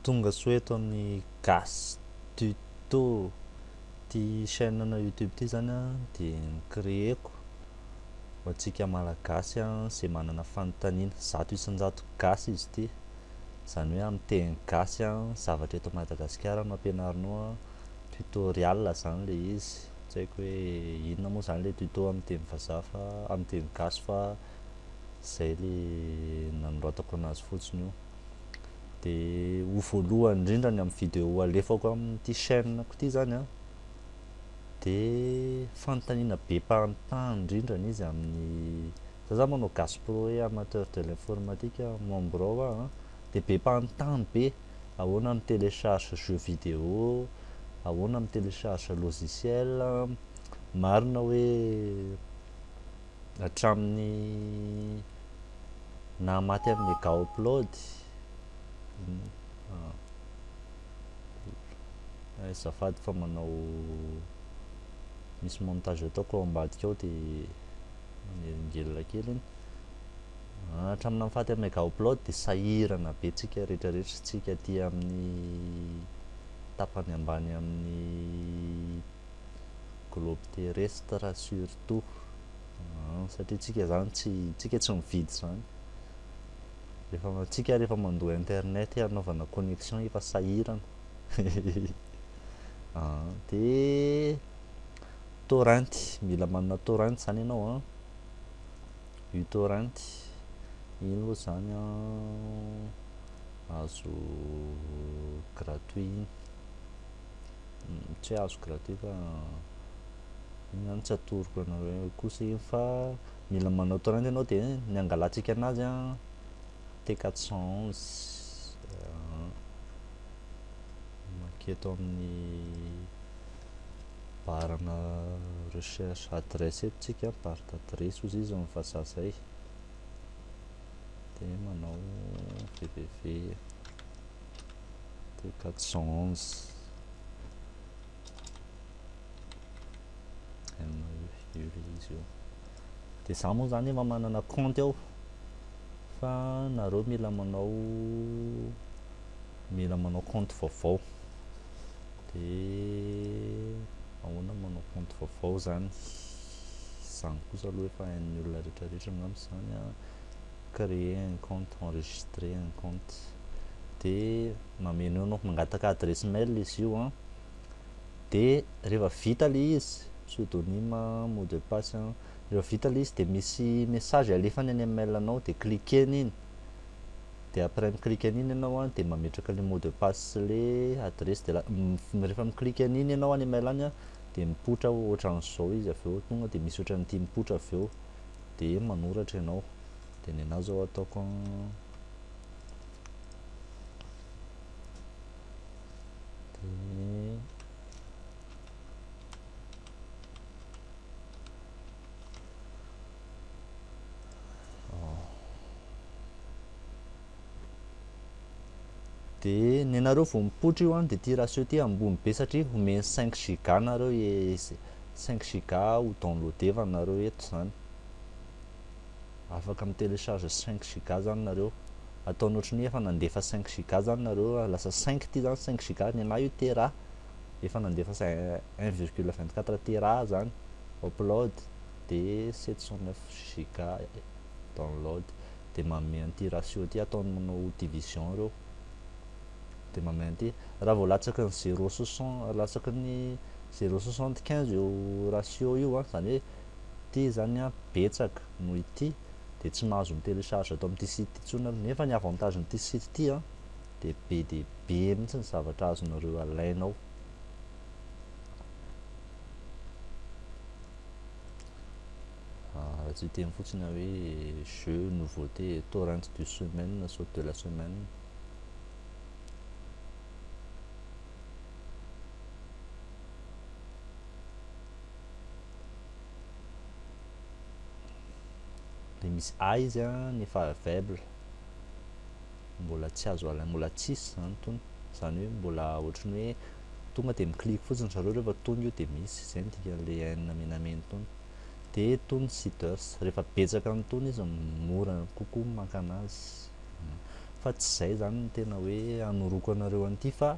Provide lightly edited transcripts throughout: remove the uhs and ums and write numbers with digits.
Tonga soeto amin'ny gasy.tuto ty chaîne na YouTube ty zany a dia nikréeko ho antsika malagasy a izay manana fanontaniana zato isan-jato gasy izy ty, zany hoe amin'ny teny gasy a zavatra eto Madagasikara no ampianarinao a tutorial zany le izy, tsy haiko hoe inona moa zany le tuto amin'ny teny vazaha fa amin'ny teny gasy fa zay le nanoratako anazy fotsiny io. Dia ho voalohany indrindra ny amin'ny vidéo alefako amin'ity chaîne-ko ty zany a dia fanontaniana be mpahantany indrindrany izy amin'ny za manao gasy pro hoe amateur de l'informatique membre ao a, dia be mpahantany be, ahoana mi télécharge jeux vidéo, ahoana mi télécharge logiciel, marina hoe hatramin'ny na maty amin'ny mega upload azafady fa manao misy montage ataoko ao ambadika ao dia mangelingelina kely iny, hatramin'ny mifaty amin'ny mega upload dia sahirana be tsika rehetrarehetra, tsika aty amin'ny tapany ambany amin'ny globe terrestre surtout, satria tsika zany tsika tsy mividy zany, tsika rehefa mandoa internet anaovana connexion efa sahirana. Dia torrent, mila manana torrent zany ianao a, io torrent iny aloha zany a azo gratuit, tsy hoe azo gratuit fa iny zany tsy atoroko anareo kosa iny fa mila manao torrent ianao dia ny angalantsika anazy a T411 maketo amin'ny barana recherche adresse eto tsika, barre d'adresse ozy izy amin'ny vazaha zay, dia manao www T411 io izy io. Dia za moa zany efa manana compte ao fa nareo mila manao compte vaovao, dia ahoana manao compte vaovao zany kosa aloha efa hain'ny olona rehetrarehetra angamba zany a, créer un compte, enregistrer un compte, dia mameno anao mangataka adresse mail izy io a, dia rehefa vita le izy pseudonyme mot de passe a, rehefa vita le izy dia misy message alefany any amin'ny mail anao, dia cliqueny iny, dia après miclique an'iny ianao a dia mametraka le mot de passe le adresse, dia rehefa miclique an'iny ianao any mail any a dia mipotra ohatran'izao izy, avy eo tonga dia misy ohatran'ity mipotra avy eo, dia manoratra ianao, dia ny anazy zao ataoko dia ny anareo vao mipotra io a dia ty ratio ty ambony be satria omeny 5 giga nareo 5 giga ho downloadeva nareo eto zany, afaka mi télécharge 5 giga zany nareo, ataony ohatran'ny efa nandefa 5 giga zany nareo, lasa 5 ty zany 5 giga, ny anahy io tera, efa nandefa 1,24 tera zany upload, dia 709 giga download, dia manome an'ity ratio ty, ataony manao division reo, dia manome an'ity, raha vao latsaky ny 0,60 latsaky ny 0,75 io ratio io a, zany hoe ty zany a betsaka noho ity, dia tsy mahazo mi télécharge atao amin'ity site intsony, nefa ny avantage n'ity site ty a dia be dia be mihitsy ny zavatra azonareo alainao. Raha tsy teny fotsiny hoe jeux, nouveauté, torrent du semaine, saute de la semaine. Dia misy a izy a nefa aveugle, mbola tsy azo alaina, mbola tsisy zany tony, zany hoe mbola ohatrany hoe tonga dia miclique fotsiny zareo rehefa tony io dia misy, zay ny dikan'le haine menamena tony. Dia tony seeders, rehefa betsaka amin'ny tony izy mora kokoa maka anazy, fa tsy zay zany ny tena hoe anoroko anareo an'ity fa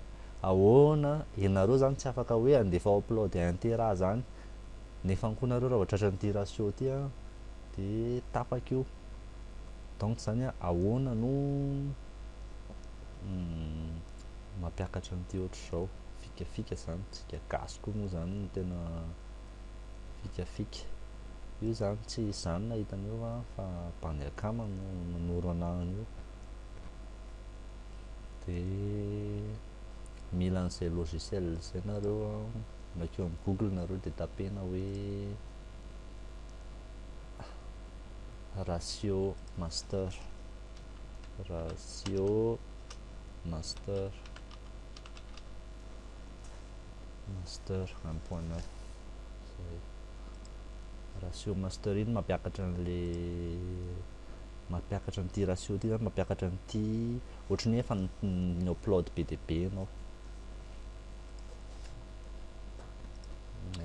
ahoana ianareo zany tsy afaka hoe andefa upload intera zany nefa koa nareo raha tratran'ity ratio ty a de tapaka io donc zany ahoana no mampiakatra an'ity ohatra zao fikafika zany tsika gasy koa moa zany no tena fikafika io zany tsy izany nahitan'io fa mpanjakama no nanoro an'io de mila an'izay logiciel zay nareo makeo amin'ny google nareo de tapena hoe ratio master 1.9 zay ratio master iny mampiakatra an'ity ratio ty zany mampiakatra an'ity ohatrany hoe efa ny upload be de be anao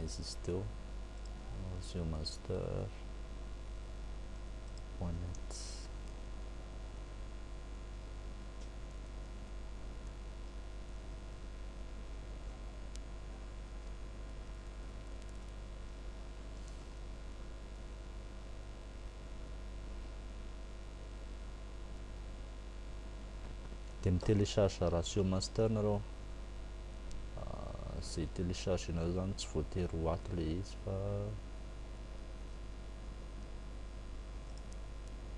izy izy teo ratio master .net de mi-télécharge ratio master nareo zay télécharge nareo zany tsy voatery ho ato le izy fa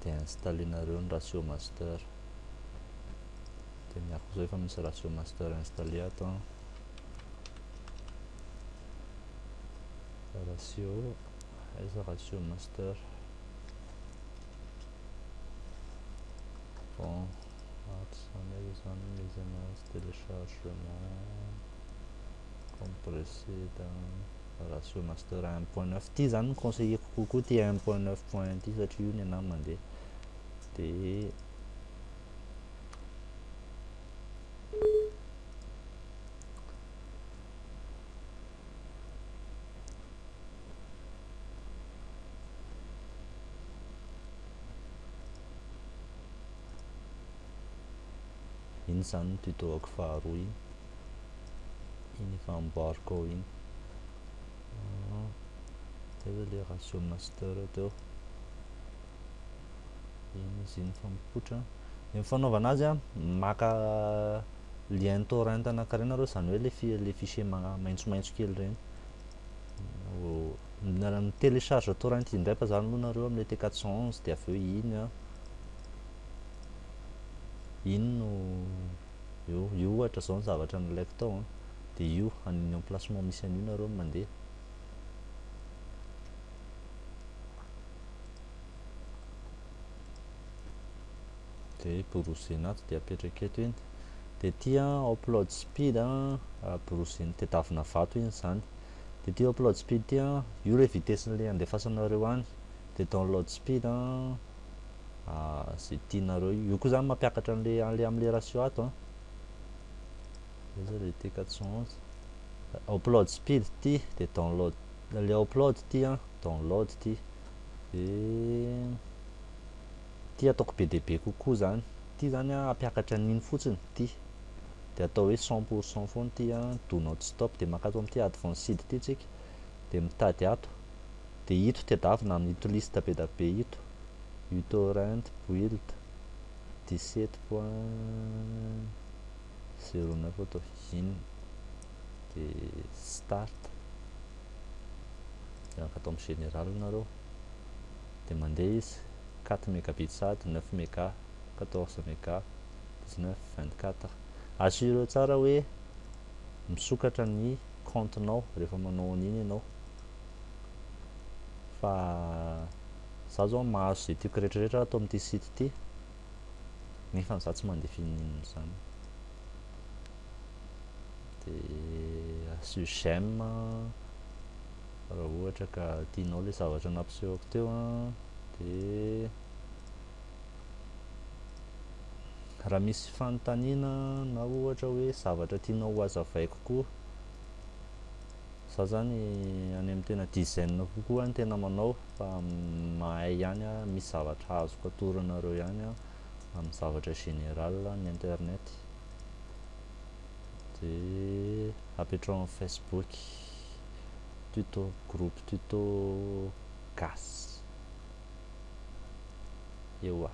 de installer nareo ny ratio master de miako zao efa misy ratio master installé ato ratio master bon téléchargement compressé dans ratio master 1.9 ty zany conseilleko kokoa ty 1.9 point ty satria io ny ana mandeha de iny zany tutoako faharoa iny efa amboariko ao iny zay le ratio master teo iny izy iny fa mipoitra ny fanaovana azy maka lien torrent anankiray nareo zany hoe le fichier maintsomaintso kely regny télécharge torrent indray fa zany aloha nareo amle T411 de aveo iny no io ohatra zao ny zavatra nalaiko tao de io aniny emplacement misy an'io nareo mandeha de browsena ato de apetraka eto iny de ty upload speed browseny tedavina vato iny zany de ty upload speed ty io le vitesin'le andefasanareo any de download speed zay tianareo io koa zany mampiakatra an'le am'le ratio ato le T411 upload speed ty de download le upload ty download ty de ty ataoko be de be kokoa zany ty zany ampiakatra an'iny fotsiny ty de atao hoe 100% foana ty do not stop de maka ato am'ty advanced ty tsika de mitady ato de ito tedavina amin'ito liste be da be ito utorrent build 17.09 auto iny de start de maka atao amin'ny général nareo de mandeha izy 4 mégabits sady 9 méga 14 méga 19 24 assureo tsara hoe misokatra ny comptenao rehefa manao an'iny ianao fa za zao mahazo zay tiako rehetrarehetra atao amin'ity site ty nefa za tsy mandeha fininana zany de asio j'aime raha ohatra ka tianao le zavatra nampisehoko teo de raha misy fanontaniana na ohatra hoe zavatra tianao ho hazavaiko koa za zany any amin'ny tena dizaine kokoa ny tena manao fa mahay ihany misy zavatra azoko atoranareo ihany amin'ny zavatra général ny internet, dia apetrao amin'ny Facebook tuto groupe tuto gasy eo